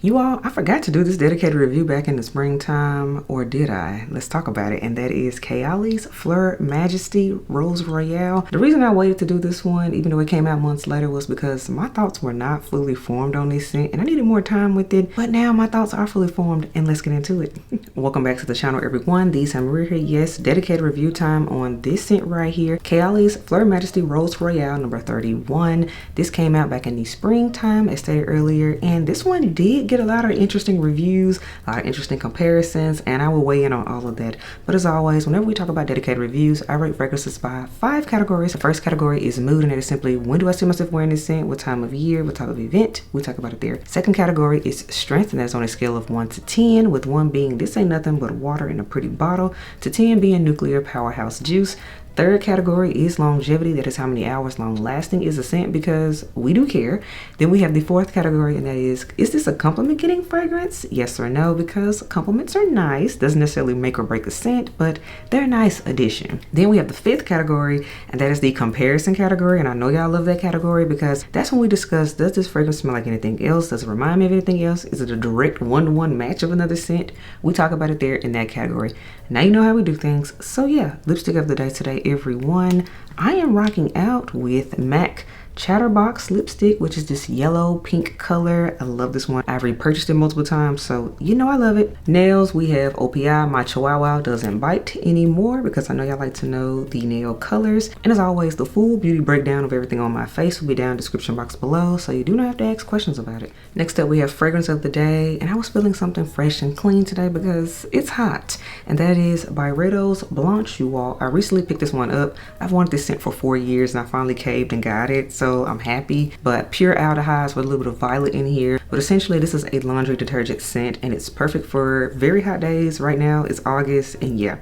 You all, I forgot to do this dedicated review back in the springtime, or did I? Let's talk about it, and that is Kayali Fleur Majesty Rose Royale. The reason I waited to do this one, even though it came out months later, was because my thoughts were not fully formed on this scent, and I needed more time with it, but now my thoughts are fully formed, and let's get into it. Welcome back to the channel, everyone. The SANTAMARIA here. Yes, dedicated review time on this scent right here. Kayali's Fleur Majesty Rose Royale, number 31. This came out back in the springtime, as stated earlier, and this one did get a lot of interesting reviews, a lot of interesting comparisons, and I will weigh in on all of that. But as always, whenever we talk about dedicated reviews, I rate fragrances by 5 categories. The first category is mood, and that is simply when do I see myself wearing this scent, what time of year, what type of event. We talk about it there. Second category is strength, and that's on a scale of 1 to 10, with 1 being this ain't nothing but water in a pretty bottle, to 10 being nuclear powerhouse juice. Third category is longevity. That is how many hours long lasting is a scent, because we do care. Then we have the fourth category, and that is this a compliment getting fragrance? Yes or no, because compliments are nice. Doesn't necessarily make or break a scent, but they're a nice addition. Then we have the fifth category, and that is the comparison category. And I know y'all love that category because that's when we discuss, does this fragrance smell like anything else? Does it remind me of anything else? Is it a direct one-to-one match of another scent? We talk about it there in that category. Now you know how we do things. So yeah, lipstick of the day today, everyone. I am rocking out with MAC Chatterbox lipstick, which is this yellow pink color. I love this one. I've repurchased it multiple times, so you know I love it. Nails, we have OPI. My Chihuahua doesn't bite anymore, because I know y'all like to know the nail colors. And as always, the full beauty breakdown of everything on my face will be down in the description box below, so you do not have to ask questions about it. Next up, we have fragrance of the day, and I was feeling something fresh and clean today because it's hot, and that is Byredo's Blanche, you all. I recently picked this one up. I've wanted this scent for 4 years, and I finally caved and got it, so I'm happy. But pure aldehydes with a little bit of violet in here. But essentially, this is a laundry detergent scent, and it's perfect for very hot days. Right now it's August, and yeah,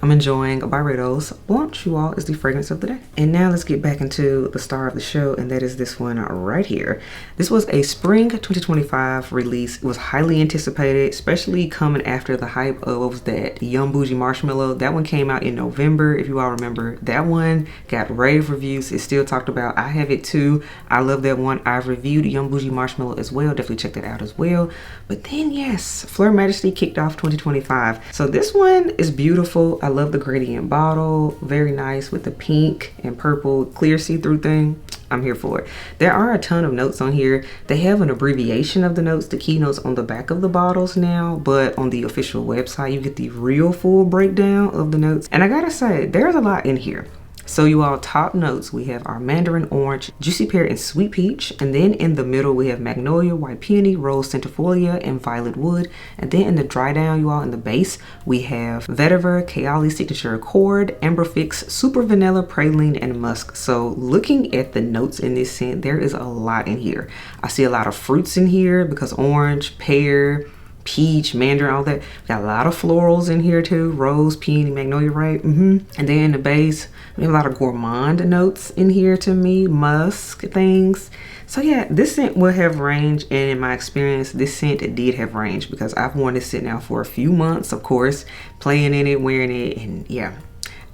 I'm enjoying Byredo's Blanche, you all, is the fragrance of the day. And now let's get back into the star of the show, and that is this one right here. This was a spring 2025 release. It was highly anticipated, especially coming after the hype of, what was that, Yum Bougie Marshmallow. That one came out in November, if you all remember. That one got rave reviews. It's still talked about. I have it too. I love that one. I've reviewed Yum Bougie Marshmallow as well. Definitely check that out as well. But then yes, Fleur Majesty kicked off 2025. So this one is beautiful. I love the gradient bottle, very nice with the pink and purple clear see-through thing. I'm here for it. There are a ton of notes on here. They have an abbreviation of the notes, the keynotes on the back of the bottles now, but on the official website you get the real full breakdown of the notes. And I gotta say, there's a lot in here. So you all, top notes, we have our mandarin orange, juicy pear, and sweet peach. And then in the middle we have magnolia, white peony, rose centifolia, and violet wood. And then in the dry down, you all, in the base, we have vetiver, Kayali signature accord, amber fix, super vanilla, praline, and musk. So looking at the notes in this scent, there is a lot in here. I see a lot of fruits in here because orange, pear, peach, mandarin, all that. Got a lot of florals in here too, rose, peony, magnolia, right? And then in the base we have a lot of gourmand notes in here to me, musk things. So yeah, this scent will have range, and in my experience this scent did have range, because I've worn this scent now for a few months, of course, playing in it, wearing it, and yeah,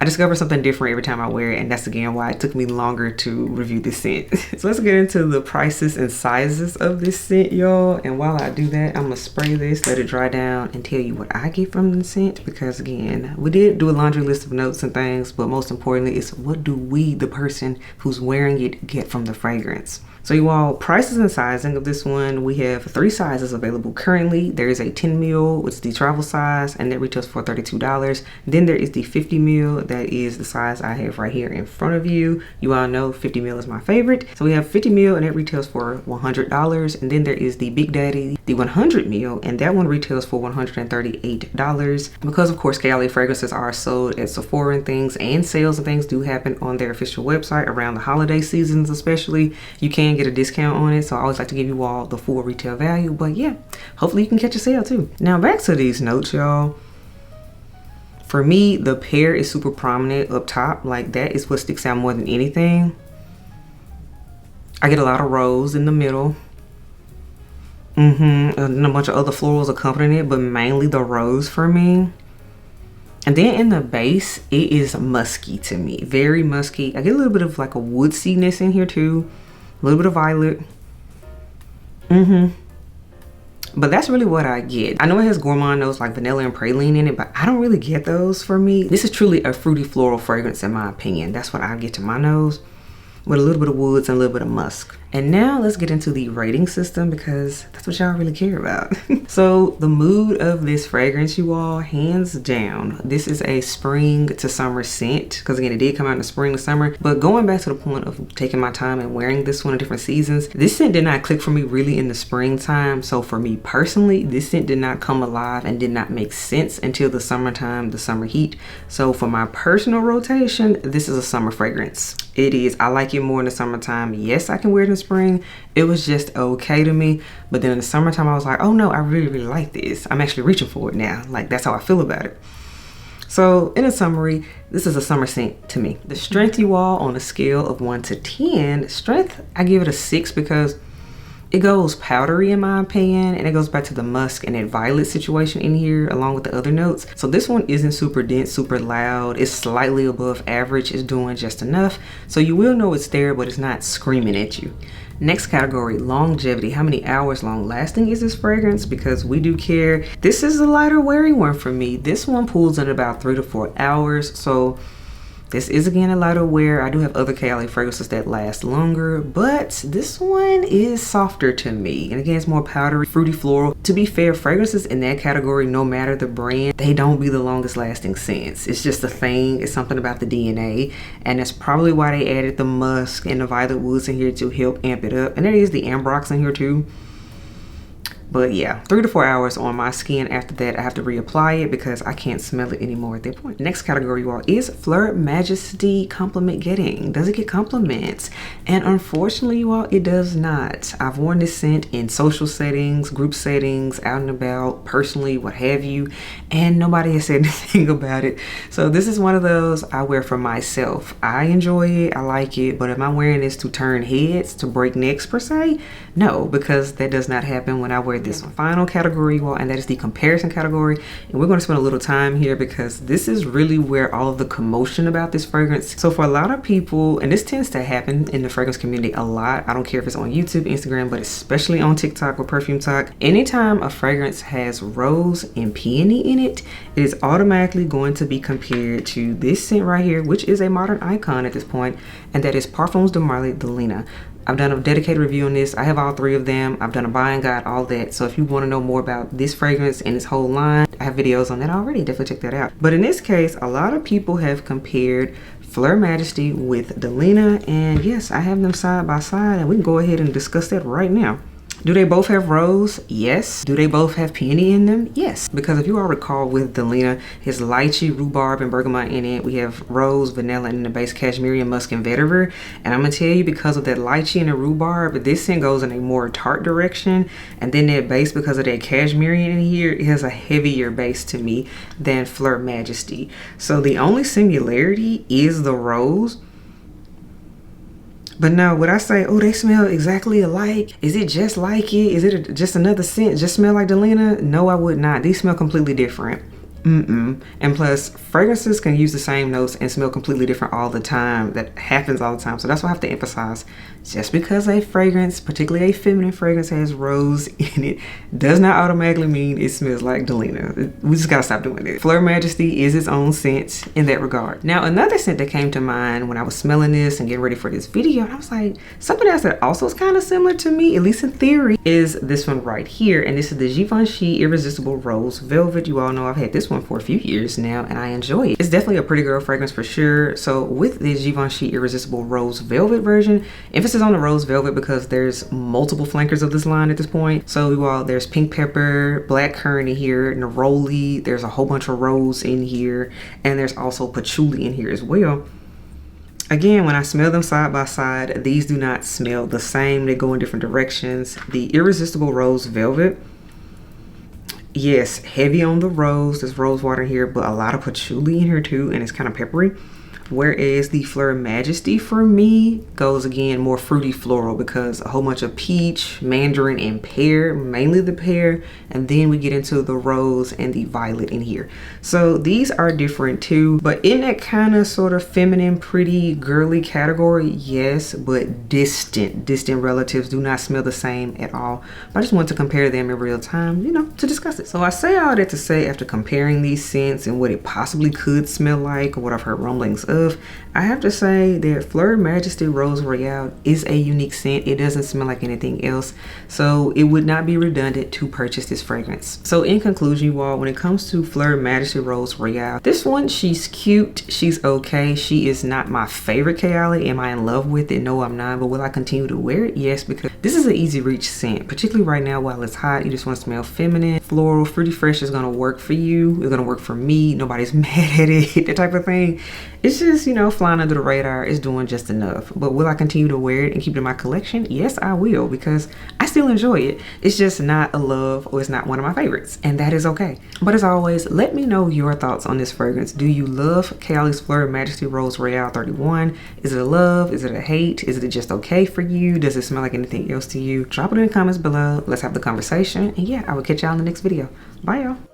I discover something different every time I wear it, and that's again why it took me longer to review this scent. So let's get into the prices and sizes of this scent, y'all. And while I do that, I'm gonna spray this, let it dry down, and tell you what I get from the scent, because again, we did do a laundry list of notes and things, but most importantly is what do we, the person who's wearing it, get from the fragrance. So you all, prices and sizing of this one, we have 3 sizes available currently. There is a 10 ml, which is the travel size, and that retails for $32. Then there is the 50 ml, that is the size I have right here in front of you. You all know 50 ml is my favorite. So we have 50 ml, and that retails for $100. And then there is the Big Daddy, the 100 ml, and that one retails for $138. Because of course Kayali fragrances are sold at Sephora and things, and sales and things do happen on their official website around the holiday seasons especially, you can get a discount on it. So I always like to give you all the full retail value, but yeah, hopefully you can catch a sale too. Now back to these notes, y'all. For me, the pear is super prominent up top. Like, that is what sticks out more than anything. I get a lot of rose in the middle. And a bunch of other florals accompanying it, but mainly the rose for me. And then in the base, it is musky to me, very musky. I get a little bit of like a woodsiness in here too, a little bit of violet. But that's really what I get. I know it has gourmand notes like vanilla and praline in it, but I don't really get those for me. This is truly a fruity floral fragrance in my opinion. That's what I get to my nose, with a little bit of woods and a little bit of musk. And now let's get into the rating system because that's what y'all really care about. So the mood of this fragrance, you all, hands down, this is a spring to summer scent, because again, it did come out in the spring to summer. But going back to the point of taking my time and wearing this one in different seasons, this scent did not click for me really in the springtime. So for me personally, this scent did not come alive and did not make sense until the summertime, the summer heat. So for my personal rotation, this is a summer fragrance. It is. I like it more in the summertime. Yes, I can wear it in the spring. It was just okay to me. But then in the summertime, I was like, oh no, I really, really like this. I'm actually reaching for it now. Like, that's how I feel about it. So in a summary, this is a summer scent to me. The strength, you all, on a scale of 1 to 10, strength, I give it a 6 because it goes powdery in my opinion, and it goes back to the musk and that violet situation in here along with the other notes. So this one isn't super dense, super loud. It's slightly above average. It's doing just enough. So you will know it's there, but it's not screaming at you. Next category, longevity. How many hours long lasting is this fragrance? Because we do care. This is a lighter wearing one for me. This one pulls in about 3 to 4 hours. So this is again a lighter wear. I do have other Kayali fragrances that last longer, but this one is softer to me. And again, it's more powdery, fruity floral. To be fair, fragrances in that category, no matter the brand, they don't be the longest lasting scents. It's just a thing. It's something about the DNA. And that's probably why they added the musk and the violet woods in here to help amp it up. And there is the ambrox in here too. But yeah, 3 to 4 hours on my skin. After that, I have to reapply it because I can't smell it anymore at that point. Next category, you all, is Fleur Majesty compliment getting. Does it get compliments? And unfortunately, you all, it does not. I've worn this scent in social settings, group settings, out and about, personally, what have you, and nobody has said anything about it. So this is one of those I wear for myself. I enjoy it, I like it, but am I wearing this to turn heads, to break necks per se? No, because that does not happen when I wear this one. Final category, you all, and that is the comparison category. And we're going to spend a little time here because this is really where all of the commotion about this fragrance. So for a lot of people, and this tends to happen in the fragrance community a lot, I don't care if it's on YouTube, Instagram, but especially on TikTok or Perfume Talk, anytime a fragrance has rose and peony in it, it is automatically going to be compared to this scent right here, which is a modern icon at this point, and that is Parfums de Delina. I've done a dedicated review on this. I have all 3 of them. I've done a buying guide, all that. So if you want to know more about this fragrance and this whole line, I have videos on that already. Definitely check that out. But in this case, a lot of people have compared Fleur Majesty with Delina. And yes, I have them side by side, and we can go ahead and discuss that right now. Do they both have rose? Yes. Do they both have peony in them? Yes. Because if you all recall with Delina, his lychee, rhubarb, and bergamot in it, we have rose, vanilla, and the base cashmere, musk, and vetiver. And I'm going to tell you, because of that lychee and the rhubarb, this scent goes in a more tart direction. And then that base, because of that cashmere in here, it has a heavier base to me than Fleur Majesty. So the only similarity is the rose. But now, would I say, oh, they smell exactly alike? Is it just like it? Is it just another scent? Just smell like Delina? No, I would not. These smell completely different. And plus, fragrances can use the same notes and smell completely different all the time. That happens all the time. So that's what I have to emphasize. Just because a fragrance, particularly a feminine fragrance, has rose in it, does not automatically mean it smells like Delina. We just gotta stop doing it. Fleur Majesty is its own scent in that regard. Now, another scent that came to mind when I was smelling this and getting ready for this video, I was like, something else that also is kind of similar to me, at least in theory, is this one right here. And this is the Givenchy Irresistible Rose Velvet. You all know I've had this one for a few years now, and I enjoy it. It's definitely a pretty girl fragrance for sure. So with this Givenchy Irresistible Rose Velvet version, emphasis on the rose velvet because there's multiple flankers of this line at this point. So you all, there's pink pepper, black currant in here, neroli, there's a whole bunch of rose in here, and there's also patchouli in here as well. Again, when I smell them side by side, these do not smell the same. They go in different directions. The Irresistible Rose Velvet, yes, heavy on the rose. There's rose water here, but a lot of patchouli in here too, and it's kind of peppery. Whereas the Fleur Majesty for me goes again more fruity floral because a whole bunch of peach, mandarin, and pear, mainly the pear, and then we get into the rose and the violet in here. So these are different too, but in that kind of sort of feminine, pretty, girly category, yes, but distant relatives do not smell the same at all. But I just want to compare them in real time, you know, to discuss it. So I say all that to say, after comparing these scents and what it possibly could smell like, or what I've heard rumblings of, I have to say that Fleur Majesty Rose Royale is a unique scent. It doesn't smell like anything else, so it would not be redundant to purchase this fragrance. So in conclusion, you all, when it comes to Fleur Majesty Rose Royale, this one, she's cute, she's okay. She is not my favorite Kayali. Am I in love with it? No, I'm not. But will I continue to wear it? Yes, because this is an easy reach scent, particularly right now while it's hot. You just want to smell feminine, floral, fruity fresh is gonna work for you. It's gonna work for me. Nobody's mad at it, that type of thing. It's just, you know, flying under the radar. It's doing just enough. But will I continue to wear it and keep it in my collection? Yes, I will, because I still enjoy it. It's just not a love, or it's not one of my favorites, and that is okay. But as always, let me know your thoughts on this fragrance. Do you love Kayali's Fleur Majesty Rose Royale 31? Is it a love? Is it a hate? Is it just okay for you? Does it smell like anything else to you? Drop it in the comments below. Let's have the conversation. And yeah, I will catch y'all in the next video. Bye, y'all.